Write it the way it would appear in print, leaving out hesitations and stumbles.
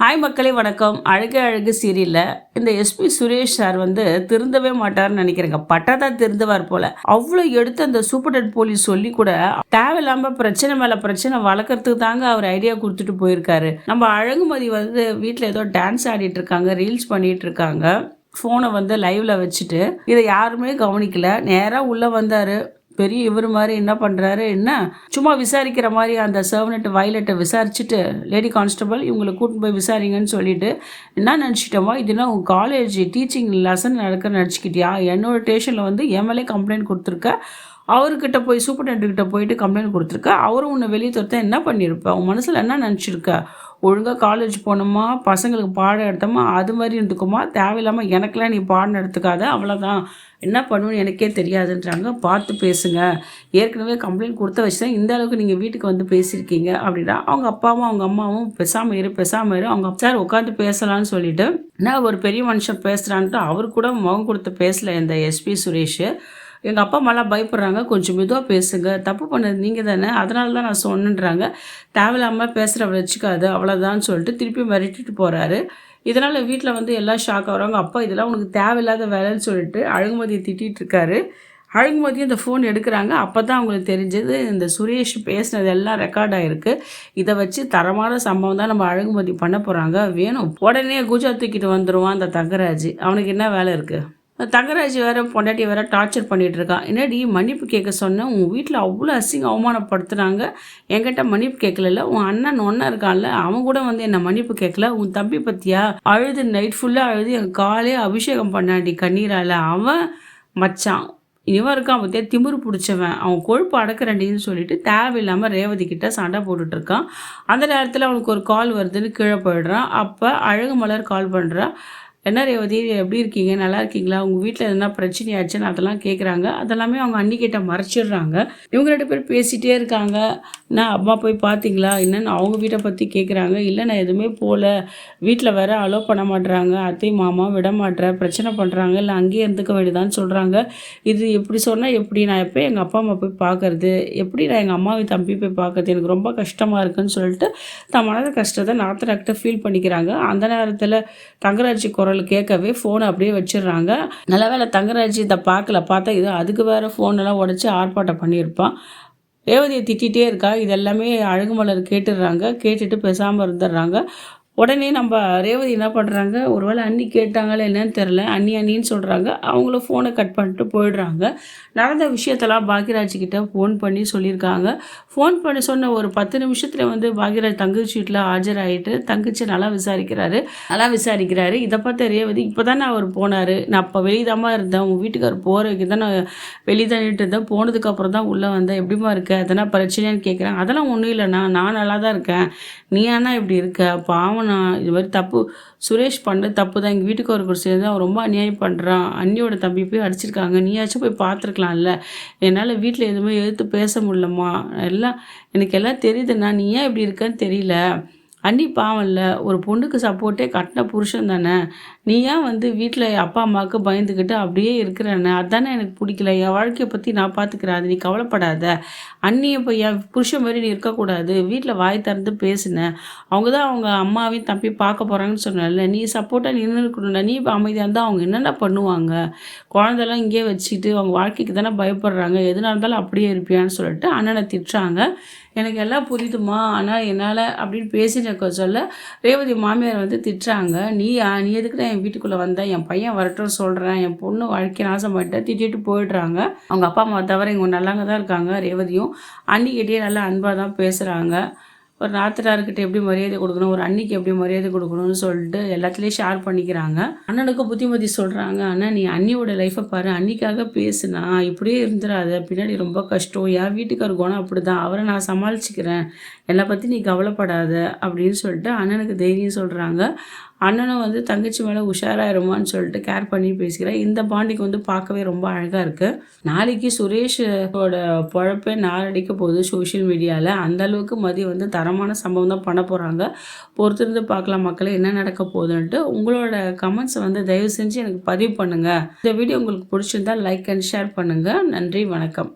Hi மக்களே வணக்கம். அழகு அழகு சீரியல்ல இந்த எஸ்பி சுரேஷ் சார் திருந்தவே மாட்டார்னு நினைக்கிறேங்க. பட்டாதான் திருந்துவார் போல. அவ்வளோ எடுத்து அந்த சூப்பர்டென்ட் போலீஸ் சொல்லி கூட தேவையில்லாம பிரச்சனை மேல பிரச்சனை வளர்க்கறதுக்கு தாங்க அவர் ஐடியா கொடுத்துட்டு போயிருக்காரு. நம்ம அழகுமதி வீட்டில் ஏதோ டான்ஸ் ஆடிட்டு இருக்காங்க, ரீல்ஸ் பண்ணிட்டு இருக்காங்க. ஃபோனை லைவ்ல வச்சுட்டு இதை யாருமே கவனிக்கல. நேராக உள்ள வந்தாரு. பெரிய இவர் மாதிரி என்ன பண்ணுறாரு, என்ன சும்மா விசாரிக்கிற மாதிரி அந்த சர்வனட் வயலட்டை விசாரிச்சுட்டு, லேடி கான்ஸ்டபிள் இவங்களை கூட்டின்னு போய் விசாரிங்கன்னு சொல்லிட்டு, என்ன நினச்சிட்டோமா இதுனா உங்கள் காலேஜ் டீச்சிங் லெசன் நடக்க நினச்சிக்கிட்டியா, என்னோட ஸ்டேஷனில் எம்எல்ஏ கம்ப்ளைண்ட் கொடுத்துருக்க, அவர்கிட்ட போய் சூப்பர்டென்ட்கிட்ட போயிட்டு கம்ப்ளைண்ட் கொடுத்துருக்க, அவரும் உன்னை வெளியே துரத்த என்ன பண்ணியிருப்ப, உன் மனசில் என்ன நினச்சிருக்க, ஒழுங்காக காலேஜ் போனோமா, பசங்களுக்கு பாடம் எடுத்தோமா, அது மாதிரி இருந்துக்குமா, தேவையில்லாமல் எனக்கெல்லாம் நீ பாடம் எடுத்துக்காத, அவ்வளோதான், என்ன பண்ணுன்னு எனக்கே தெரியாதுன்றாங்க. பார்த்து பேசுங்க, ஏற்கனவே கம்ப்ளைண்ட் கொடுத்த வச்சு தான் இந்த அளவுக்கு நீங்கள் வீட்டுக்கு பேசியிருக்கீங்க அப்படின்னா, அவங்க அப்பாவும் அவங்க அம்மாவும் பேசாமல் இரு, அவங்க சார் உட்காந்து பேசலான்னு சொல்லிட்டு, நான் ஒரு பெரிய மனுஷன் பேசுகிறான்ட்டு அவர் கூட முகம் கொடுத்து பேசலை இந்த எஸ்பி சுரேஷ். எங்கள் அப்பா அம்மாலாம் பயப்படுறாங்க, கொஞ்சம் மெதுவாக பேசுங்க, தப்பு பண்ணது நீங்கள் தானே, அதனால தான் நான் சொன்னேன்றாங்க. தேவையில்லாமல் பேசுகிற வச்சுக்காது அவ்வளோதான்னு சொல்லிட்டு திருப்பி மிரட்டிட்டு போகிறாரு. இதனால் வீட்டில் எல்லாம் ஷாக் ஆகிறாங்க. அப்பா இதெல்லாம் உனக்கு தேவையில்லாத வேலைன்னு சொல்லிட்டு அழகுமதியை திட்டிகிட்டு இருக்காரு. அழகுமதியும் இந்த ஃபோன் எடுக்கிறாங்க. அப்போ தான் அவங்களுக்கு தெரிஞ்சது இந்த சுரேஷ் பேசினது எல்லாம் ரெக்கார்ட் ஆகிருக்கு. இதை வச்சு தரமான சம்பவம் தான் நம்ம அழகுமதி பண்ண போகிறாங்க. வேணும் உடனே குஜா தூக்கிட்டு வந்துடுவான் அந்த தங்கராஜ். அவனுக்கு என்ன வேலை இருக்குது? தங்கராஜ் வேறு பொண்டாட்டி வேறு டார்ச்சர் பண்ணிகிட்டு இருக்கான். என்னடி மன்னிப்பு கேட்க சொன்னேன், உன் வீட்டில் அவ்வளோ அவமானப்படுத்துகிறாங்க, என்கிட்ட மன்னிப்பு கேட்கல. உன் அண்ணன் ஒன்றா இருக்கான்ல, அவன் கூட என்னை மன்னிப்பு கேட்கல. உன் தம்பி பற்றியா அழுது நைட் ஃபுல்லாக அழுது என் காலே அபிஷேகம் பண்ணாண்டி கண்ணீரால். அவன் மச்சான் இவன் இருக்கான் பற்றியா, திமிரு பிடிச்சவன், அவன் கொழுப்பு அடக்கிறண்டின்னு சொல்லிட்டு தேவையில்லாமல் ரேவதி கிட்ட சண்டை போட்டுட்ருக்கான். அந்த நேரத்தில் அவனுக்கு ஒரு கால் வருதுன்னு கீழே போயிடுறான். அப்போ அழகு மலர் கால் பண்ணுறான். என்ன ரேவதி எப்படி இருக்கீங்க, நல்லா இருக்கீங்களா, உங்கள் வீட்டில் எதுனா பிரச்சனையாச்சுன்னு அதெல்லாம் கேட்குறாங்க. அதெல்லாமே அவங்க அன்னிக்கிட்ட மறைச்சிடுறாங்க. இவங்க 2 பேர் பேசிகிட்டே இருக்காங்க. நான் அம்மா போய் பார்த்தீங்களா என்னென்னு அவங்க வீட்டை பற்றி கேட்குறாங்க. இல்லை நான் எதுவுமே போகல, வீட்டில் வேறு அலோவ் பண்ண மாட்டுறாங்க, அத்தை மாமா விட மாட்டேறேன், பிரச்சனை பண்ணுறாங்க, இல்லை அங்கேயே இருந்துக்க வேண்டியதான்னு சொல்கிறாங்க. இது எப்படி சொன்னால் எப்படி, நான் எப்போ எங்கள் அப்பா அம்மா போய் பார்க்குறது, எப்படி நான் எங்கள் அம்மாவை தம்பி போய் பார்க்குறது, எனக்கு ரொம்ப கஷ்டமாக இருக்குன்னு சொல்லிட்டு தான் மனது கஷ்டத்தை நாத்தனாக்கிட்ட ஃபீல் பண்ணிக்கிறாங்க. அந்த நேரத்தில் தங்கராட்சி குரல் கேட்கவே ஃபோனை அப்படியே வச்சிடுறாங்க. நல்ல வேலை தங்கராஜ் இதை பார்த்தா இது அதுக்கு வேறு ஃபோனெல்லாம் உடச்சி ஆர்ப்பாட்டம் பண்ணியிருப்பான். ரேவதியை திட்டிகிட்டே இருக்கா. இதெல்லாமே அழகுமலர் கேட்டுடுறாங்க. கேட்டுட்டு பேசாமல் இருந்துடுறாங்க. உடனே நம்ம ரேவதி என்ன பண்ணுறாங்க, ஒருவேளை அண்ணி கேட்டாங்களே என்னன்னு தெரில, அண்ணின்னு சொல்கிறாங்க. அவங்களும் ஃபோனை கட் பண்ணிட்டு போயிடுறாங்க. நடந்த விஷயத்தெல்லாம் பாக்யராஜ்கிட்ட ஃபோன் பண்ணி சொல்லியிருக்காங்க. ஃபோன் பண்ணி சொன்ன ஒரு 10 நிமிஷத்தில் பாக்யராஜ் தங்கச்சி வீட்டில் ஆஜராகிட்டு தங்கச்சி நல்லா விசாரிக்கிறாரு. இதை பார்த்த ரேவதி, இப்போ தானே அவர் போனார், நான் அப்போ வெளியதாம்மா இருந்தேன், உங்கள் வீட்டுக்கார் போகிறதுக்கு தான் நான் வெளியதானிட்டு இருந்தேன், போனதுக்கப்புறம் தான் உள்ளே வந்தேன், எப்படிமா இருக்க, அதெல்லாம் பிரச்சனையான்னு கேட்குறேன். அதெல்லாம் ஒன்றும் இல்லைண்ணா, நான் நல்லா தான் இருக்கேன், நீ ஏன்னா இப்படி இருக்க, பாவம் இது மாதிரி தப்பு சுரேஷ் பண்ண தப்பு தான், எங்கள் வீட்டுக்கு ஒரு சேர்ந்து அவன் ரொம்ப அநியாயம் பண்ணுறான், அண்ணியோட தம்பி போய் அடிச்சிருக்காங்க, நீயாச்சும் போய் பார்த்துருக்கலாம்ல, என்னால் வீட்டில் எதுவுமே எதிர்த்து பேச முடியலம்மா, எனக்கு எல்லாம் தெரியுதுண்ணா, நீ ஏன் இப்படி இருக்கன்னு தெரியல, அண்ணி பாவம் இல்லை, ஒரு பொண்ணுக்கு சப்போர்ட்டே கட்டின புருஷன் தானே, நீ ஏன் வீட்டில் அப்பா அம்மாவுக்கு பயந்துக்கிட்டு அப்படியே இருக்கிறேன்னு, அதுதானே எனக்கு பிடிக்கல, என் வாழ்க்கையை பற்றி நான் பார்த்துக்கிறேன், அது நீ கவலைப்படாத, அண்ணியை போய் என் புருஷன் மாதிரி நீ இருக்கக்கூடாது, வீட்டில் வாய் திறந்து பேசினேன், அவங்க தான் அவங்க அம்மாவையும் தம்பி பார்க்க போகிறாங்கன்னு சொன்னால, நீ சப்போர்ட்டாக நின்று இருக்கணும்டா, நீ இப்போ அமைதியாக இருந்தால் அவங்க என்னென்ன பண்ணுவாங்க, குழந்தெல்லாம் இங்கேயே வச்சுக்கிட்டு அவங்க வாழ்க்கைக்கு தானே பயப்படுறாங்க, எதுனா இருந்தாலும் அப்படியே இருப்பியான்னு சொல்லிட்டு அண்ணனை திட்டுறாங்க. எனக்கு எல்லாம் புரியுதுமா, ஆனால் என்னால் அப்படின்னு பேசிட்டு சொல்ல ரேவதி மாமியார் திட்டுறாங்க. நீ எதுக்கு தான் என் வீட்டுக்குள்ளே வந்தேன், என் பையன் வரட்டும் சொல்கிறேன், என் பொண்ணு வாழ்க்கை நாசமாயிட்டேன் திட்டிட்டு போயிடுறாங்க. அவங்க அப்பா அம்மா தவிர இவங்க நல்லாங்க தான் இருக்காங்க. ரேவதியும் அன்னிக்கிட்டே நல்லா அன்பாக தான் பேசுகிறாங்க. ஒரு நாத்தனார்கிட்ட எப்படி மரியாதை கொடுக்கணும், ஒரு அன்னிக்கு எப்படி மரியாதை கொடுக்கணும்னு சொல்லிட்டு எல்லாத்துலேயும் ஷேர் பண்ணிக்கிறாங்க. அண்ணனுக்கு புத்திமதி சொல்கிறாங்க. அண்ணா நீ அண்ணியோட லைஃப்பை பாரு, அன்னிக்காக பேசுனா இப்படியே இருந்துடாத, பின்னாடி ரொம்ப கஷ்டம், என் வீட்டுக்கார குணம் அப்படி தான், அவரை நான் சமாளிச்சுக்கிறேன், என்னை பற்றி நீ கவலைப்படாத அப்படின்னு சொல்லிட்டு அண்ணனுக்கு தைரியம் சொல்கிறாங்க. அண்ணனும் தங்கச்சி மேலே உஷாராயிருமான்னு சொல்லிட்டு கேர் பண்ணி பேசிக்கிறேன். இந்த பாண்டிக்கு பார்க்கவே ரொம்ப அழகாக இருக்குது. நாளைக்கு சுரேஷோட பொழப்பே நாளடிக்க போகுது சோஷியல் மீடியாவில். அந்தளவுக்கு மதி தரமான சம்பவம் தான் பண்ண போகிறாங்க. பொறுத்திருந்து பார்க்கலாம் மக்களே என்ன நடக்க போகுதுன்ட்டு. உங்களோட கமெண்ட்ஸை தயவு செஞ்சு எனக்கு பதிவு பண்ணுங்கள். இந்த வீடியோ உங்களுக்கு பிடிச்சிருந்தா லைக் அண்ட் ஷேர் பண்ணுங்கள். நன்றி, வணக்கம்.